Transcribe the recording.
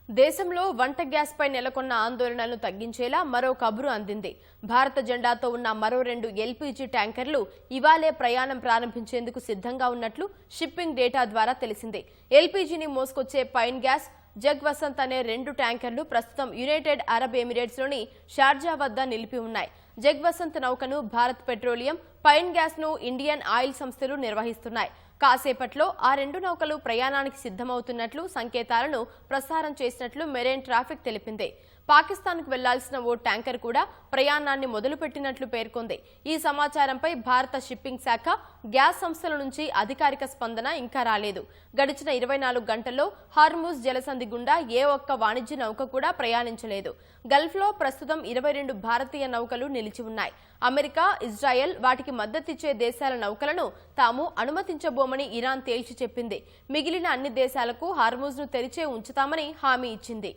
దేశంలో వంట గ్యాస్ పై నెలకొన్న ఆందోళనలను తగ్గించేలా మరో కబురు అందింది. భారత జెండాతో ఉన్న మరో 2 ఎల్పీజీ ట్యాంకర్లు ఇవాళే ప్రయాణం ప్రారంభించేందుకు సిద్ధంగా ఉన్నట్లు షిప్పింగ్ డేటా ద్వారా తెలిసింది. ఎల్పీజీని మోసుకొచ్చే పైన్ గ్యాస్, జగ్ వసంత్ అనే 2 ట్యాంకర్లు ప్రస్తుతం యునైటెడ్ అరబ్ ఎమిరేట్స్ లోని షార్జా వద్ద నిలిపి ఉన్నాయి. జగ్ వసంత్ నౌకను భారత్ పెట్రోలియం, పైన్ గ్యాస్ ను ఇండియన్ ఆయిల్ సంస్థలు నిర్వహిస్తున్నాయి. కాసేపట్లో ఆ 2 నౌకలు ప్రయాణానికి సిద్ధమవుతున్నట్లు సంకేతాలను ప్రసారం చేసినట్లు మెరైన్ ట్రాఫిక్ తెలిపింది. పాకిస్తాన్కు వెళ్లాల్సిన ఓ ట్యాంకర్ కూడా ప్రయాణాన్ని మొదలుపెట్టినట్లు పేర్కొంది. ఈ సమాచారంపై భారత షిప్పింగ్ శాఖ, గ్యాస్ సంస్థల నుంచి అధికారిక స్పందన ఇంకా రాలేదు. గడిచిన 24 గంటల్లో హార్ముజ్ జలసంధి గుండా ఏ ఒక్క వాణిజ్య నౌక కూడా ప్రయాణించలేదు. గల్ఫ్లో ప్రస్తుతం 22 భారతీయ నౌకలు నిలిచి ఉన్నాయి. అమెరికా, ఇజ్రాయెల్ వాటికి మద్దతిచ్చే దేశాల నౌకలను తాము అనుమతించబోమని ఇరాన్ తేల్చి చెప్పింది. మిగిలిన అన్ని దేశాలకు హార్ముజ్ను తెరిచే ఉంచుతామని హామీ ఇచ్చింది.